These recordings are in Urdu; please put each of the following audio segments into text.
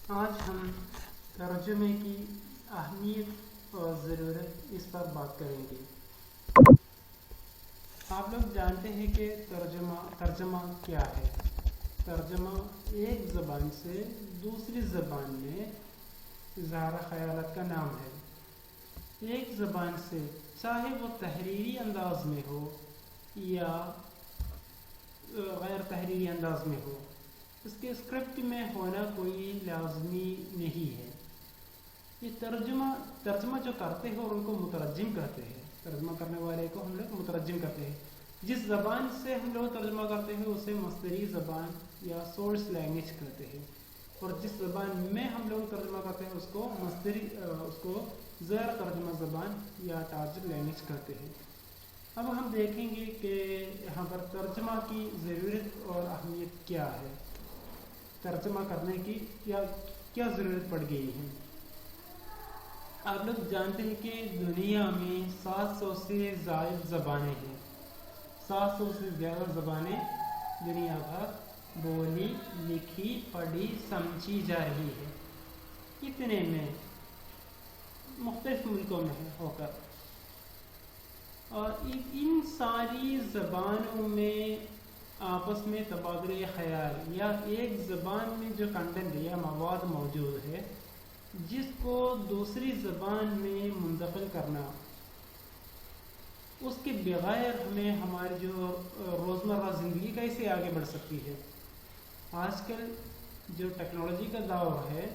آج ہم ترجمے کی اہمیت اور ضرورت اس پر بات کریں گے۔ آپ لوگ جانتے ہیں کہ ترجمہ کیا ہے۔ ترجمہ ایک زبان سے دوسری زبان میں اظہار خیالات کا نام ہے۔ ایک زبان سے چاہے وہ تحریری انداز میں ہو یا غیر تحریری انداز میں ہو، اس کے اسکرپٹ میں ہونا کوئی لازمی نہیں ہے۔ یہ ترجمہ جو کرتے ہیں اور ان کو مترجم کہتے ہیں۔ ترجمہ کرنے والے کو ہم لوگ مترجم کرتے ہیں۔ جس زبان سے ہم لوگ ترجمہ کرتے ہیں اسے مصدری زبان یا سورس لینگویج کہتے ہیں، اور جس زبان میں ہم لوگ ترجمہ کرتے ہیں اس کو زیر ترجمہ زبان یا ٹارجٹ لینگویج کہتے ہیں۔ اب ہم دیکھیں گے کہ یہاں پر ترجمہ کی ضرورت اور اہمیت کیا ہے، ترجمہ کرنے کی کیا ضرورت پڑ گئی ہے۔ آپ لوگ جانتے ہیں کہ دنیا میں 700 سے زائد زبانیں ہیں۔ 700 سے زیادہ زبانیں دنیا بھر بولی، لکھی، پڑھی، سمجھی جا رہی ہے، اتنے میں مختلف ملکوں میں ہو کر، اور ان ساری زبانوں میں آپس میں تبادلہ خیال یا ایک زبان میں جو کنٹینٹ یا مواد موجود ہے جس کو دوسری زبان میں منتقل کرنا، اس کے بغیر ہمیں ہماری جو روزمرہ زندگی کیسے آگے بڑھ سکتی ہے۔ آج کل جو ٹیکنالوجی کا دور ہے،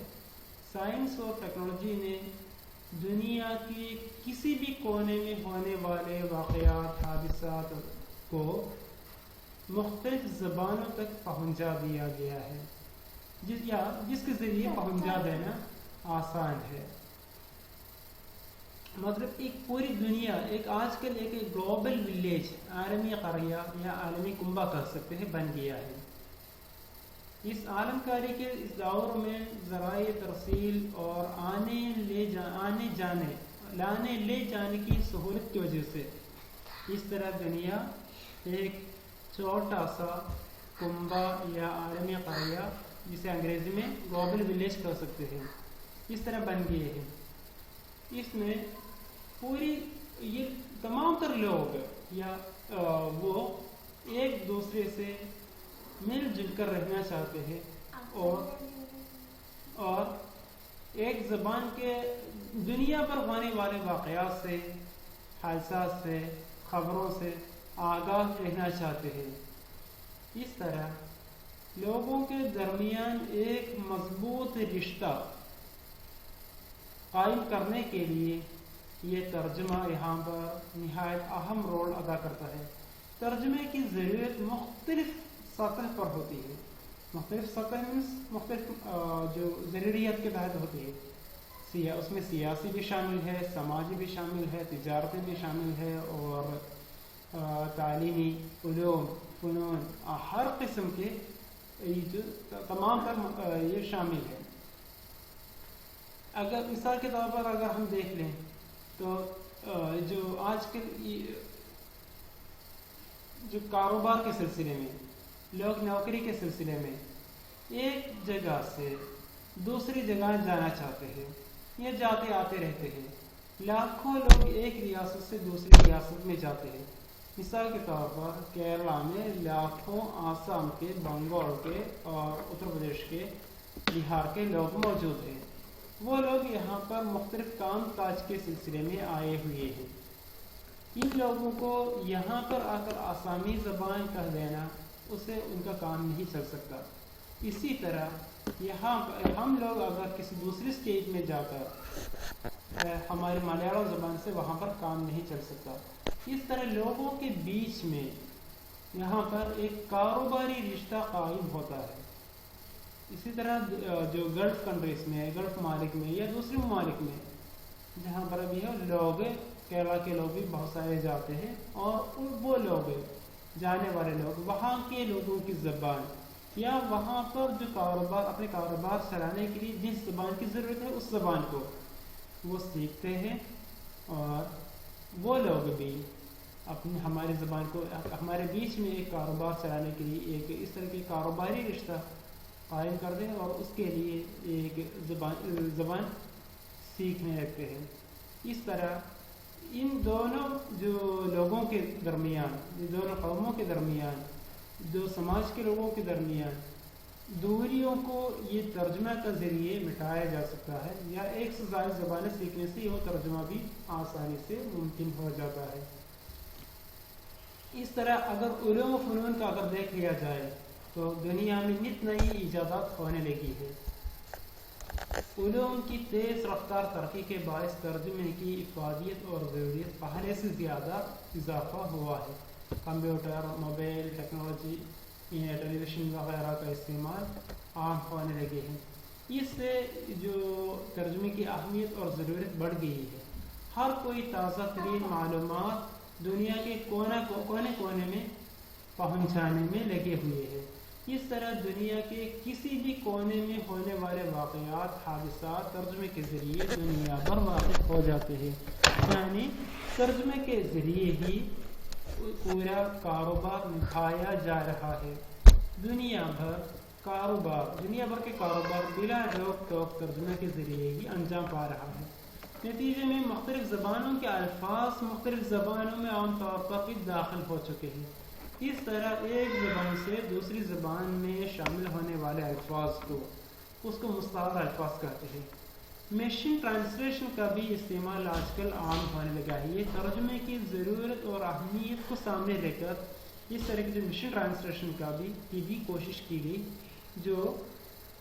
سائنس اور ٹیکنالوجی نے دنیا کے کسی بھی کونے میں ہونے والے واقعات، حادثات کو مختلف زبانوں تک پہنچا دیا گیا ہے، جس کے ذریعے پہنچا دینا آسان ہے۔ مطلب ایک پوری دنیا، آج کل ایک گلوبل ولیج، عالمی قریہ یا عالمی کنبہ کہہ سکتے ہیں، بن گیا ہے۔ اس عالم کاری کے اس دور میں ذرائع ترسیل اور لانے لے جانے کی سہولت کی وجہ سے اس طرح دنیا ایک چھوٹا سا کنبہ یا عالمی قریہ، جسے انگریزی میں گلوبل ولیج کہہ سکتے ہیں، اس طرح بن گئے ہیں۔ اس میں یہ تمام تر لوگ یا وہ ایک دوسرے سے مل جل کر رہنا چاہتے ہیں، اور ایک زبان کے دنیا پر ہونے والے واقعات سے، حادثات سے، خبروں سے آگاہ رہنا چاہتے ہیں۔ اس طرح لوگوں کے درمیان ایک مضبوط رشتہ قائم کرنے کے لیے یہ ترجمہ یہاں پر نہایت اہم رول ادا کرتا ہے۔ ترجمے کی ضرورت مختلف سطح پر ہوتی ہے۔ مختلف سطح مختلف جو ضروریات کے تحت ہوتی ہے۔ اس میں سیاسی بھی شامل ہے، سماجی بھی شامل ہے، تجارتی بھی شامل ہے، اور تعلیمی، علوم، فنون، ہر قسم کے تمام پر یہ شامل ہے۔ اگر مثال کے طور پر اگر ہم دیکھ لیں تو جو آج کل جو کاروبار کے سلسلے میں، لوگ نوکری کے سلسلے میں ایک جگہ سے دوسری جگہ جانا چاہتے ہیں یا جاتے آتے رہتے ہیں۔ لاکھوں لوگ ایک ریاست سے دوسری ریاست میں جاتے ہیں۔ مثال کے طور پر کیرلا میں لاکھوں، آسام کے، بنگال کے اور اتر پردیش کے، بہار کے لوگ موجود ہیں۔ وہ لوگ یہاں پر مختلف کام کاج کے سلسلے میں آئے ہوئے ہیں۔ ان لوگوں کو یہاں پر آ کر آسامی زبان کہہ دینا، اسے ان کا کام نہیں چل سکتا۔ اسی طرح یہاں ہم لوگ اگر کسی دوسری اسٹیٹ میں جا کر ہمارے ملیالم زبان سے وہاں پر کام نہیں چل سکتا۔ اس طرح لوگوں کے بیچ میں یہاں پر ایک کاروباری رشتہ قائم ہوتا ہے۔ اسی طرح جو گلف کنٹریز میں، گلف ممالک میں یا دوسرے ممالک میں جہاں پر بھی ہے، لوگ کیرلا کے لوگ بھی بہت سارے جاتے ہیں، اور وہ لوگ جانے والے لوگ وہاں کے لوگوں کی زبان یا وہاں پر جو اپنے کاروبار چلانے کے لیے جس زبان کی ضرورت ہے اس زبان کو وہ سیکھتے ہیں، اور وہ لوگ بھی ہماری زبان کو ہمارے بیچ میں ایک کاروبار چلانے کے لیے ایک اس طرح کے کاروباری رشتہ قائم کر دیں اور اس کے لیے ایک زبان سیکھنے لگتے ہیں. اس طرح ان دونوں جو لوگوں کے درمیان، دونوں قوموں کے درمیان، جو سماج کے لوگوں کے درمیان دوریوں کو یہ ترجمہ کا ذریعے مٹایا جا سکتا ہے، یا ایک سے زائد زبانیں سیکھنے سے وہ ترجمہ بھی آسانی سے ممکن ہو جاتا ہے. اس طرح اگر علوم و فنون کا اگر دیکھ لیا جائے تو دنیا میں نت نئی ایجادات ہونے لگی ہے. علوم کی تیز رفتار ترقی کے باعث ترجمے کی افادیت اور ضروریت پہلے سے زیادہ اضافہ ہوا ہے. کمپیوٹر، موبائل ٹیکنالوجی، ٹیلی ویژن وغیرہ کا استعمال عام ہونے لگے ہیں. اس سے جو ترجمے کی اہمیت اور ضرورت بڑھ گئی ہے. ہر کوئی تازہ ترین معلومات دنیا کے کونے کونے میں پہنچانے میں لگے ہوئے ہیں. اس طرح دنیا کے کسی بھی کونے میں ہونے والے واقعات، حادثات ترجمے کے ذریعے دنیا بھر واقع ہو جاتے ہیں. یعنی ترجمے کے ذریعے ہی پورا کاروبار نبھایا جا رہا ہے. دنیا بھر کے کاروبار بلا روک ٹوک ترجمے کے ذریعے ہی انجام پا رہا ہے. نتیجے میں مختلف زبانوں کے الفاظ مختلف زبانوں میں عام طور پر داخل ہو چکے ہیں. اس طرح ایک زبان سے دوسری زبان میں شامل ہونے والے الفاظ کو مستعار الفاظ کہتے ہیں. مشین ٹرانسلیشن کا بھی استعمال آج کل عام ہونے لگا ہے. یہ ترجمے کی ضرورت اور اہمیت کو سامنے لے کر اس طرح کی جو مشین ٹرانسلیشن کی بھی کوشش کی گئی، جو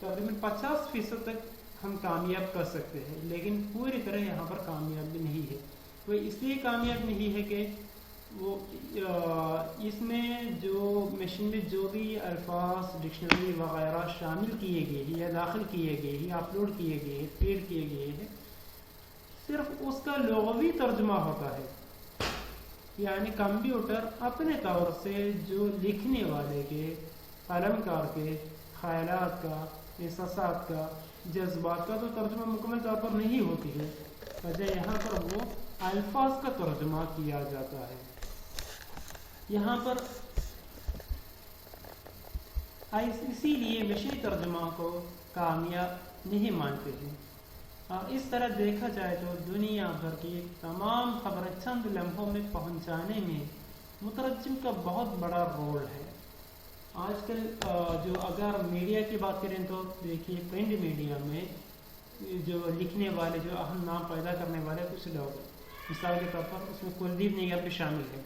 تقریباً 50% تک ہم کامیاب کر سکتے ہیں، لیکن پوری طرح یہاں پر کامیاب بھی نہیں ہے. وہ اس لیے کامیاب نہیں ہے کہ وہ اس میں جو مشین میں جو بھی الفاظ ڈکشنری وغیرہ شامل کیے گئے ہیں یا داخل کیے گئے ہیں یا اپلوڈ کیے گئے ہیں، فیڈ کیے گئے ہیں، صرف اس کا لغوی ترجمہ ہوتا ہے. یعنی کمپیوٹر اپنے طور سے جو لکھنے والے کے، قلم کار کے خیالات کا، احساسات کا، جذبات کا تو ترجمہ مکمل طور پر نہیں ہوتی ہے، وجہ یہاں پر وہ الفاظ کا ترجمہ کیا جاتا ہے. یہاں پر اسی لیے مشینی ترجمہ کو کامیاب نہیں مانتے ہیں. اس طرح دیکھا جائے تو دنیا بھر کی تمام خبریں چند لمحوں میں پہنچانے میں مترجم کا بہت بڑا رول ہے. آج کل جو اگر میڈیا کی بات کریں تو دیکھیے پرنٹ میڈیا میں جو لکھنے والے، جو اہم نام پیدا کرنے والے کچھ لوگ، مثال کے طور پر اس میں کلدیپ نگر بھی شامل ہے،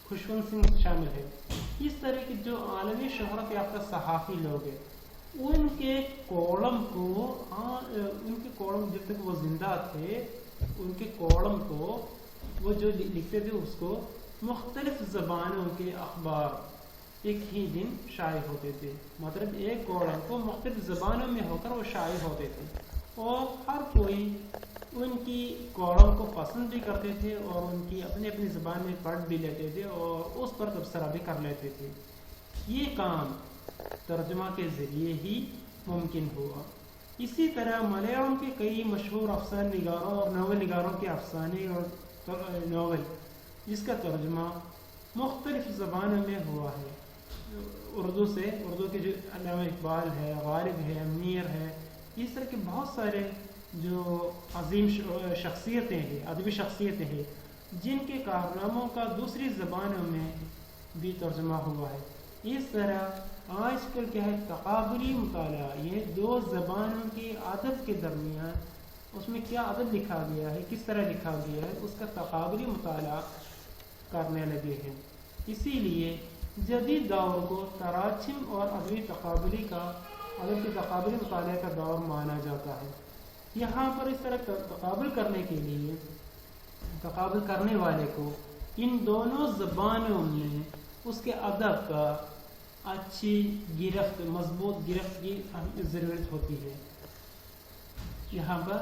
خوشونت سنگھ شامل ہے. اس طرح کے جو عالمی شہرت یافتہ صحافی لوگ ہیں، ان کے کالم جب تک وہ زندہ تھے، ان کے کالم کو وہ جو لکھتے تھے اس کو مختلف زبانوں کے اخبار ایک ہی دن شائع ہوتے تھے. مطلب ایک کالم کو مختلف زبانوں میں ہو کر وہ شائع ہوتے تھے، اور ہر کوئی ان کی کالم کو پسند بھی کرتے تھے اور ان کی اپنی زبان میں پڑھ بھی لیتے تھے اور اس پر تبصرہ بھی کر لیتے تھے. یہ کام ترجمہ کے ذریعے ہی ممکن ہوا. اسی طرح ملیالم کے کئی مشہور افسانہ نگاروں اور ناول نگاروں کے افسانے اور ناول جس کا ترجمہ مختلف زبانوں میں ہوا ہے. اردو کے جو علامہ اقبال ہے، غالب ہے، منیر ہے، اس طرح کے بہت سارے جو عظیم شخصیتیں ہیں، ادبی شخصیتیں ہیں، جن کے کارناموں کا دوسری زبانوں میں بھی ترجمہ ہوا ہے. اس طرح آج کل کیا ہے، تقابلی مطالعہ، یہ دو زبانوں کے ادب کے درمیان اس میں کیا ادب لکھا گیا ہے، کس طرح لکھا گیا ہے، اس کا تقابلی مطالعہ کرنے لگے ہیں. اسی لیے جدید دور کو تراجم اور ادب کے تقابلی مطالعہ کا دور مانا جاتا ہے. یہاں پر اس طرح تقابل کرنے کے لیے تقابل کرنے والے کو ان دونوں زبانوں میں اس کے ادب کا اچھی گرفت، مضبوط گرفت کی ضرورت ہوتی ہے. یہاں پر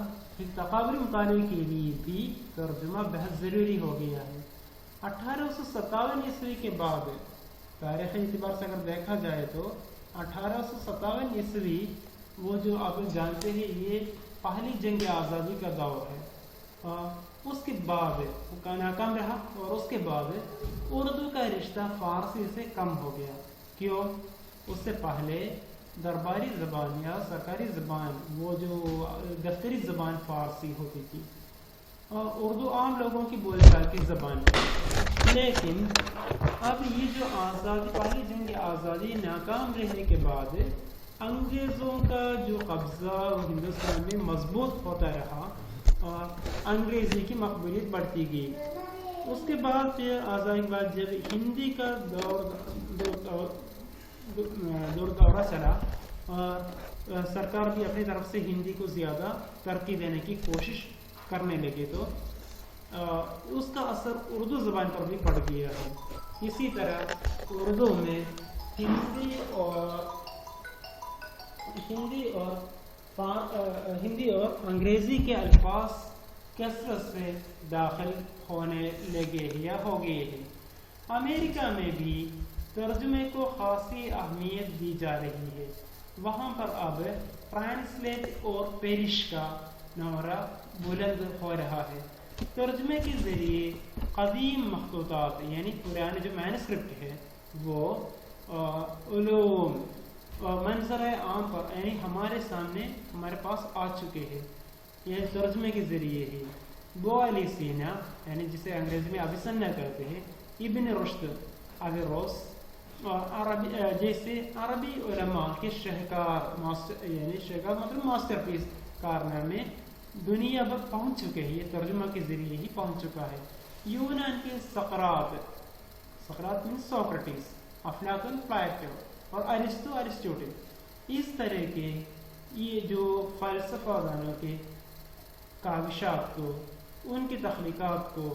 تقابلی مطالعے کے لیے بھی ترجمہ بہت ضروری ہو گیا ہے. 1857 عیسوی کے بعد تاریخی اعتبار سے اگر دیکھا جائے تو 1857 عیسوی وہ جو آپ جانتے ہیں یہ پہلی جنگ آزادی کا دور ہے. اس کے بعد وہ ناکام رہا اور اس کے بعد اردو کا رشتہ فارسی سے کم ہو گیا. کیوں؟ اس سے پہلے درباری زبان یا سرکاری زبان، وہ جو دفتری زبان فارسی ہوتی تھی، اور اردو عام لوگوں کی بولنے چال کی زبان تھی. لیکن اب یہ جو پہلی جنگ آزادی ناکام رہنے کے بعد انگریزوں کا جو قبضہ ہندوستان میں مضبوط ہوتا رہا اور انگریزی کی مقبولیت بڑھتی گئی. اس کے بعد پھر آزادی کے بعد جب ہندی کا دورہ چلا اور سرکار بھی اپنی طرف سے ہندی کو زیادہ ترقی دینے کی کوشش کرنے لگے، تو اس کا اثر اردو زبان پر بھی پڑ گیا ہے. اسی طرح اردو میں ہندی اور انگریزی کے الفاظ کثرت سے داخل ہونے لگے یا ہو گئے ہیں. امریکہ میں بھی ترجمے کو خاصی اہمیت دی جا رہی ہے. وہاں پر اب ٹرانسلیٹ اور پیرش کا نعرہ بلند ہو رہا ہے. ترجمے کے ذریعے قدیم مخطوطات یعنی پرانے جو مینوسکرپٹ ہے وہ علوم منظر عام پر یعنی ہمارے سامنے ہمارے پاس آ چکے ہیں. یہ ترجمے کے ذریعے ہی بو علی سینا یعنی جسے انگریزی میں ابسنا کہتے ہیں، ابن رشد، اویروس اور جیسے عربی علماء کے شاہکار یعنی شاہکار مطلب ماسٹر پیس کارنامے دنیا بھر پہنچ چکے ہیں. یہ ترجمہ کے ذریعے ہی پہنچ چکا ہے. یونان کے سقراط میں سوکریٹس، افلاطون پلیٹو اور ارسطوٹل، اس طرح کے یہ جو فلسفہ دانوں کے کاوشات کو، ان کی تخلیقات کو،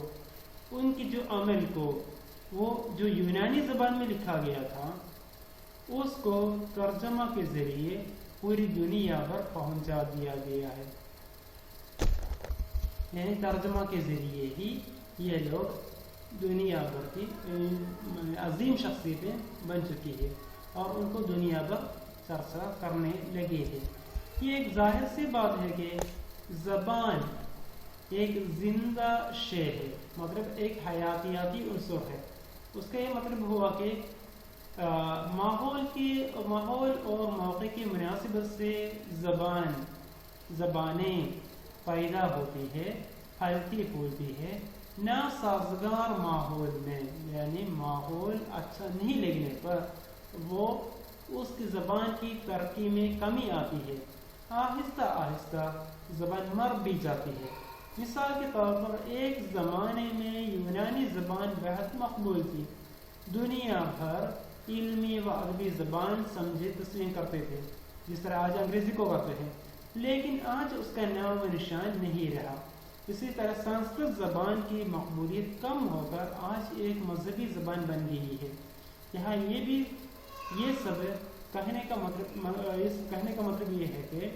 ان کی جو عمل کو، وہ جو یونانی زبان میں لکھا گیا تھا اس کو ترجمہ کے ذریعے پوری دنیا پر پہنچا دیا گیا ہے. یعنی ترجمہ کے ذریعے ہی یہ لوگ دنیا بھر کی عظیم شخصیتیں بن چکی ہے اور ان کو دنیا بھر چرچا کرنے لگے ہیں. یہ ایک ظاہر سی بات ہے کہ زبان ایک زندہ شے ہے، مطلب ایک حیاتیاتی عنصر ہے. اس کا یہ مطلب ہوا کہ ماحول اور موقع کی مناسبت سے زبانیں پیدا ہوتی ہے، پھلتی پھولتی ہے. ناسازگار ماحول میں یعنی ماحول اچھا نہیں لگنے پر وہ اس کی زبان کی ترقی میں کمی آتی ہے. آہستہ آہستہ زبان مر بھی جاتی ہے. مثال کے طور پر ایک زمانے میں یونانی زبان بہت مقبول تھی. دنیا بھر علمی و ادبی زبان سمجھے تسلیم کرتے تھے، جس طرح آج انگریزی کو کرتے ہیں. لیکن آج اس کا نام و نشان نہیں رہا. اسی طرح سنسکرت زبان کی مقبولیت کم ہو کر آج ایک مذہبی زبان بن گئی ہے. یہاں یہ سب کہنے کا مطلب یہ ہے کہ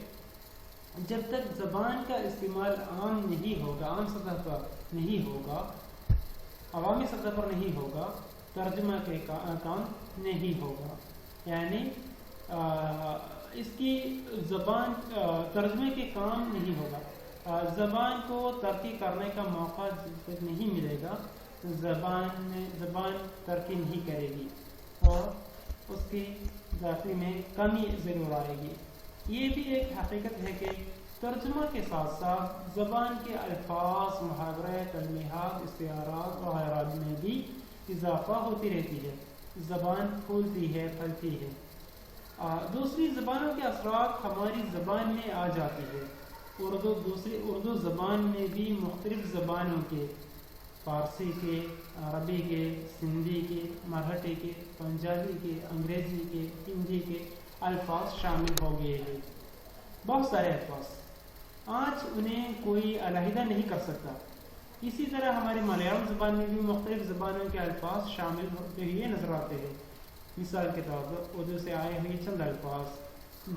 جب تک زبان کا استعمال عام نہیں ہوگا، عام سطح پر نہیں ہوگا، عوامی سطح پر نہیں ہوگا، ترجمہ کے کام نہیں ہوگا. یعنی اس کی زبان ترجمے کے کام نہیں ہوگا. زبان کو ترقی کرنے کا موقع جب تک نہیں ملے گا زبان ترقی نہیں کرے گی اور اس کی ذاتی میں کمی ضرور آئے گی. یہ بھی ایک حقیقت ہے کہ ترجمہ کے ساتھ ساتھ زبان کے الفاظ، محاورے، تلمیحات، استعارات وغیرہ میں بھی اضافہ ہوتی رہتی ہے. زبان پھولتی ہے، پھلتی ہے. دوسری زبانوں کے اثرات ہماری زبان میں آ جاتی ہے. اردو زبان میں بھی مختلف زبانوں کے، فارسی کے، عربی کے، سندھی کے، مراٹھی کے، پنجابی کے، انگریزی کے، ہندی کے الفاظ شامل ہو گئے ہیں. بہت سارے الفاظ آج انہیں کوئی علیحدہ نہیں کر سکتا. اسی طرح ہمارے ملیالم زبان میں بھی مختلف زبانوں کے الفاظ شامل ہوتے ہوئے نظر آتے ہیں. مثال کے طور پر اردو سے آئے ہوئے چند الفاظ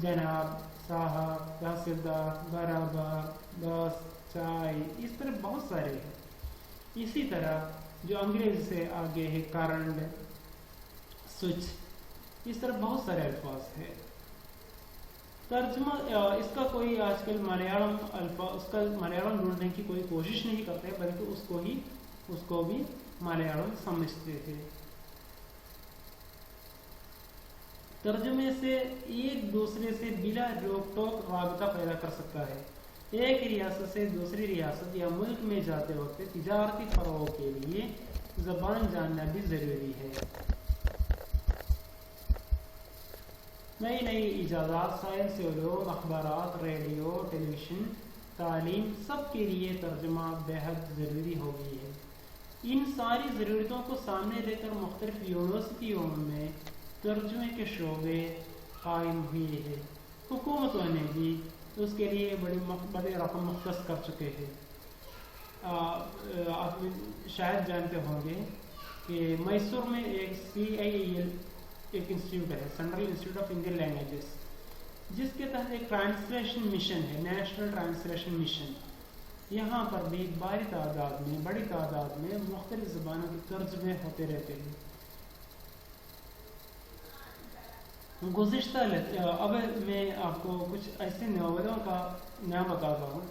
جناب، صاحب، تحصیلدار، برابر، بس، چائے، اس طرح بہت سارے ہیں. اسی طرح جو انگریزی سے آگے ہے کرنٹ، سوئچ، اس طرح بہت سارے الفاظ ہیں. ترجمہ اس کا کوئی آج کل ملیالم ڈھونڈنے کی کوئی کوشش نہیں کرتے، بلکہ اس کو بھی ملیالم سمجھتے تھے. ترجمے سے ایک دوسرے سے بلا روک ٹوک رابطہ پیدا کر سکتا ہے۔ ایک ریاست سے دوسری ریاست یا ملک میں جاتے وقت تجارتی فروغ کے لیے زبان جاننا بھی ضروری ہے۔ نئی نئی ایجادات، سائنسی علوم، اخبارات، ریڈیو، ٹیلی ویژن، تعلیم، سب کے لیے ترجمہ بہت ضروری ہو گئی ہے۔ ان ساری ضرورتوں کو سامنے لے کر مختلف یونیورسٹیوں میں ترجمے کے شعبے قائم ہوئے ہیں۔ حکومتوں نے بھی اس کے لیے بڑی رقم مختص کر چکے ہیں۔ آپ شاید جانتے ہوں گے کہ میسور میں ایک CIEL ایک انسٹیٹیوٹ ہے، central institute of Indian languages, جس کے تحت ایک ٹرانسلیشن مشن ہے، نیشنل ٹرانسلیشن مشن۔ یہاں پر بھی بڑی تعداد میں مختلف زبانوں کے ترجمے ہوتے رہتے ہیں۔ اب میں آپ کو کچھ ایسے ناولوں کا نام بتاتا ہوں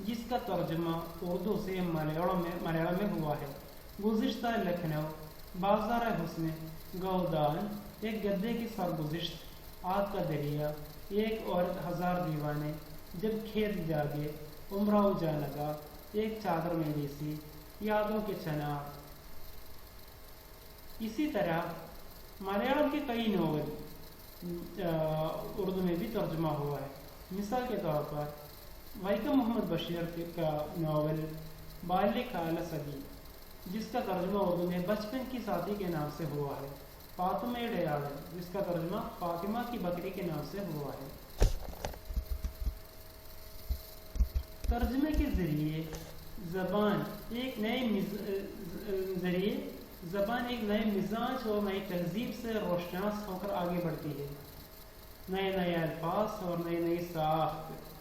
جس کا ترجمہ اردو سے ملیالم میں ہوا ہے۔ گزشتہ لکھنؤ، بازار حسن، گودان، ایک گدے کی سرگزشت، آگ کا دریا، ایک عورت ہزار دیوانے، جب کھیت جاگے، امراؤ جانگا، ایک چادر میری سی، یادوں کے چنار۔ اسی طرح ملیالم کے کئی ناول اردو میں بھی ترجمہ ہوا ہے۔ مثال کے طور پر ویکم محمد بشیر کا ناول بالک اعلی سگی، جس کا ترجمہ اردو میں بچپن کی ساتھی کے نام سے ہوا ہے۔ فاطمہ ڈیاڑن، جس کا ترجمہ فاطمہ کی بکری کے نام سے ہوا ہے۔ ترجمے کے ذریعے زبان ایک نئے مزاج اور نئی تہذیب سے روشناس ہو کر آگے بڑھتی ہے۔ نئے الفاظ اور نئی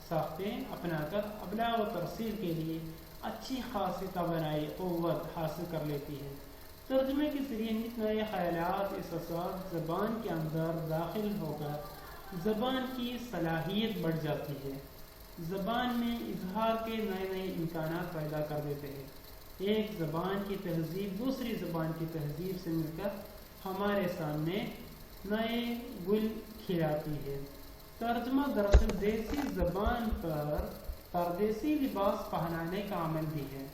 ساختیں اپنا کر ابلاغ و ترسیل کے لیے اچھی خاصی توانائی قوت حاصل کر لیتی ہے۔ ترجمے کے ذریعے نئے خیالات، احساسات زبان کے اندر داخل ہو کر زبان کی صلاحیت بڑھ جاتی ہے، زبان میں اظہار کے نئے امکانات پیدا کر دیتے ہیں۔ ایک زبان کی تہذیب دوسری زبان کی تہذیب سے مل کر ہمارے سامنے نئے گل کھلاتی ہے۔ ترجمہ دراصل دیسی زبان پر پردیسی لباس پہنانے کا عمل بھی ہے۔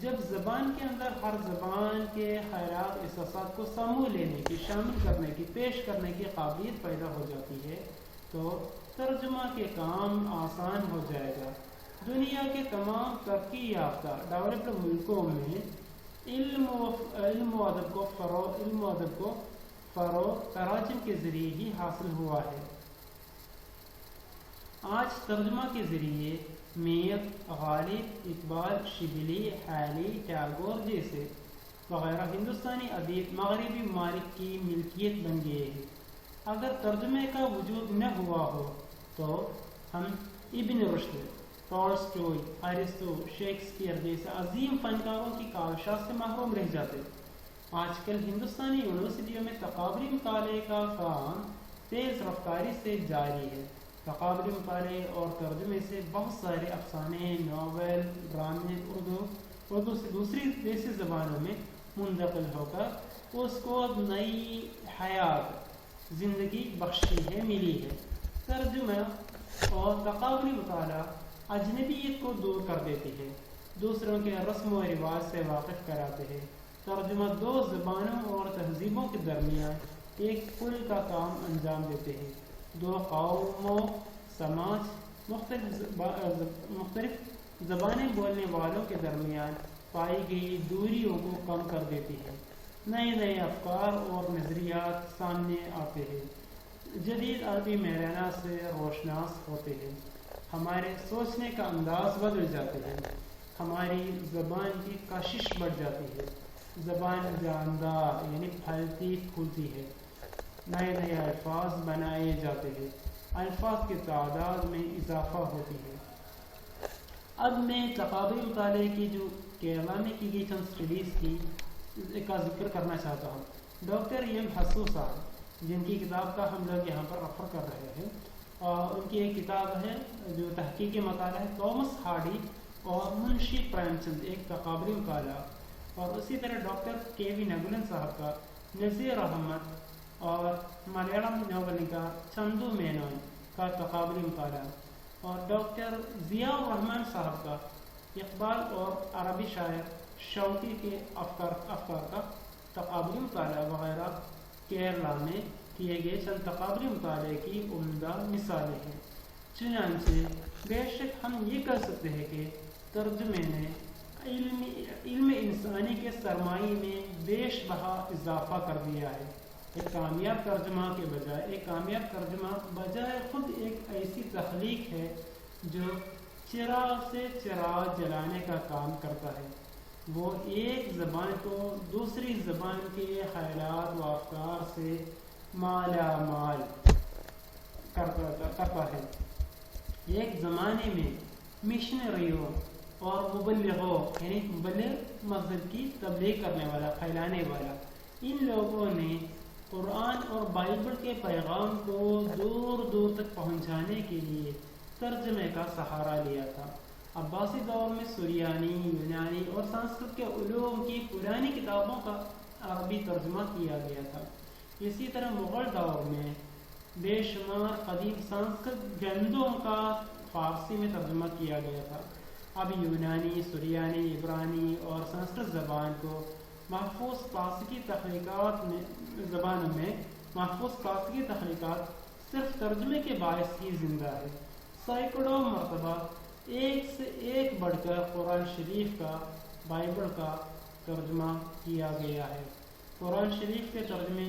جب زبان کے اندر ہر زبان کے خیالات، احساسات کو سمو لینے کی، شامل کرنے کی، پیش کرنے کی قابلیت پیدا ہو جاتی ہے تو ترجمہ کے کام آسان ہو جائے گا۔ دنیا کے تمام ترقی یافتہ ڈیولپڈ ملکوں میں علم و ادب کو فروغ تراجم کے ذریعے ہی حاصل ہوا ہے۔ آج ترجمہ کے ذریعے میر، غالب، اقبال، شبلی، حالی، ٹیگور جیسے وغیرہ ہندوستانی ادیب مغربی ممالک کی ملکیت بن گئے ہیں۔ اگر ترجمے کا وجود نہ ہوا ہو تو ہم ابن رشد، ٹولسٹوئی، ارسطو، شیکسپیئر جیسے عظیم فنکاروں کی کاوشات سے محروم رہ جاتے۔ آج کل ہندوستانی یونیورسٹیوں میں تقابلی مطالعے کا کام تیز رفتاری سے جاری ہے۔ تقابلی مطالعے اور ترجمے سے بہت سارے افسانے، ناول، ڈرامے اردو سے دوسری دیسی زبانوں میں منتقل ہو کر اس کو نئی حیات، زندگی ملی ہے۔ ترجمہ اور تقابلی مطالعہ اجنبیت کو دور کر دیتی ہے، دوسروں کے رسم و رواج سے واقف کراتے ہیں۔ ترجمہ دو زبانوں اور تہذیبوں کے درمیان ایک پل کا کام انجام دیتے ہیں۔ دو قوموں، سماج، مختلف زبانیں بولنے والوں کے درمیان پائی گئی دوریوں کو کم کر دیتی ہے۔ نئے افکار اور نظریات سامنے آتے ہیں، جدید عربی میدانات سے روشناس ہوتے ہیں، ہمارے سوچنے کا انداز بدل جاتے ہیں، ہماری زبان کی کشش بڑھ جاتی ہے، زبان جاندار یعنی پھلتی پھولتی ہے، نئے الفاظ بنائے جاتے ہیں، الفاظ کی تعداد میں اضافہ ہوتی ہے۔ اب میں تقابلی مطالعے کی جو کیرلا میں کی گئی چند اسٹڈیز کا ذکر کرنا چاہتا ہوں۔ ڈاکٹر ایم حسو صاحب، جن کی کتاب کا ہم لوگ یہاں پر ریفر کر رہے ہیں، اور ان کی ایک کتاب ہے جو تحقیقی مطالعہ ہے، تومس ہارڈی اور منشی پریم چند، ایک تقابلی مطالعہ، اور اسی طرح ڈاکٹر کے وی نگولن صاحب کا نذیر احمد اور ملیالم ناول نگار چندو مینون کا تقابلی مطالعہ اور ڈاکٹر ضیاء الرحمن صاحب کا اقبال اور عربی شاعر شوقی کے افکار کا تقابلی مطالعہ وغیرہ کیرلا میں کیے گئے چند تقابلی مطالعے کی عمدہ مثالیں ہیں۔ چنانچہ بے شک ہم یہ کہہ سکتے ہیں کہ ترجمے نے علم انسانی کے سرمایہ میں بیش بہا اضافہ کر دیا ہے۔ ایک کامیاب ترجمہ بجائے خود ایک ایسی تخلیق ہے جو چراغ سے چراغ جلانے کا کام کرتا ہے۔ وہ ایک زبان کو دوسری زبان کے خیالات و افکار سے مالا مال کرتا ہے۔ ایک زمانے میں مشنریوں اور مبلغوں یعنی مبلغ مذہب کی تبلیغ کرنے والا، پھیلانے والا، ان لوگوں نے قرآن اور بائبل کے پیغام کو دور دور تک پہنچانے کے لیے ترجمے کا سہارا لیا تھا۔ عباسی دور میں سریانی، یونانی اور سنسکرت کے علوم کی پرانی کتابوں کا عربی ترجمہ کیا گیا تھا۔ اسی طرح مغل دور میں بے شمار قدیم سنسکرت گرنتھوں کا فارسی میں ترجمہ کیا گیا تھا۔ اب یونانی، سریانی، عبرانی اور سنسکرت زبان کو محفوظ کلاسیکی تخلیقات صرف ترجمے کے باعث ہی زندہ ہے۔ سینکڑوں مرتبہ ایک سے ایک بڑھ کر قرآن شریف کا، بائبل کا ترجمہ کیا گیا ہے۔ قرآن شریف کے ترجمے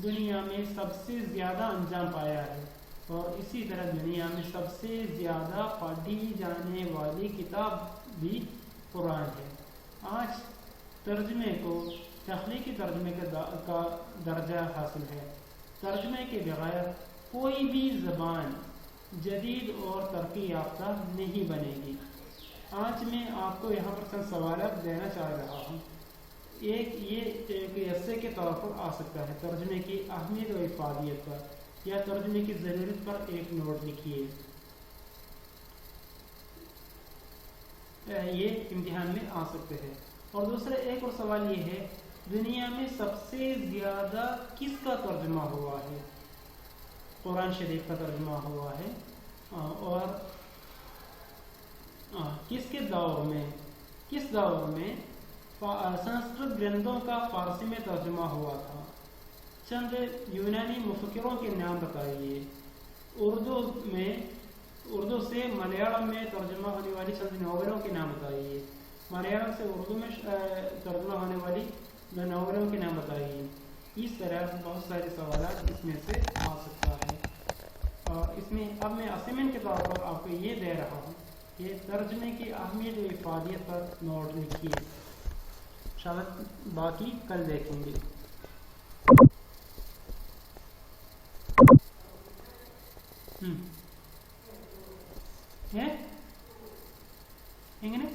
دنیا میں سب سے زیادہ انجام پایا ہے، اور اسی طرح دنیا میں سب سے زیادہ پڑھی جانے والی کتاب بھی قرآن ہے۔ آج ترجمے کو تخلیقی ترجمے کا درجہ حاصل ہے۔ ترجمے کے بغیر کوئی بھی زبان جدید اور ترقی یافتہ نہیں بنے گی۔ آج میں آپ کو یہاں پر چند سوالات دینا چاہ رہا ہوں۔ ایک ایسے کے طور پر آ سکتا ہے ترجمے کی اہمیت و افادیت پر، یا ترجمے کی ضرورت پر ایک نوٹ لکھیے۔ یہ امتحان میں آ سکتے ہیں۔ اور دوسرا ایک اور سوال یہ ہے، دنیا میں سب سے زیادہ کس کا ترجمہ ہوا ہے؟ قرآن شریف کا ترجمہ ہوا ہے، اور کس دور میں سنسکرت گرنتھوں کا فارسی میں ترجمہ ہوا تھا؟ چند یونانی مفکروں کے نام بتائیے۔ اردو سے ملیالم میں ترجمہ ہونے والی چند ناولوں کے نام بتائیے۔ ملیالم سے اردو میں ترجمہ ہونے والی ناولوں کے نام بتائیے۔ اس طرح بہت سارے سوالات اس میں سے آ سکتا ہے، اور اس میں اب میں اسائنمنٹ کے طور پر آپ کو یہ دے رہا ہوں کہ ترجمے کی اہمیت و افادیت پر نوٹ لکھیے۔ شاید باقی کل دیکھیں گے۔ എങ്ങനെ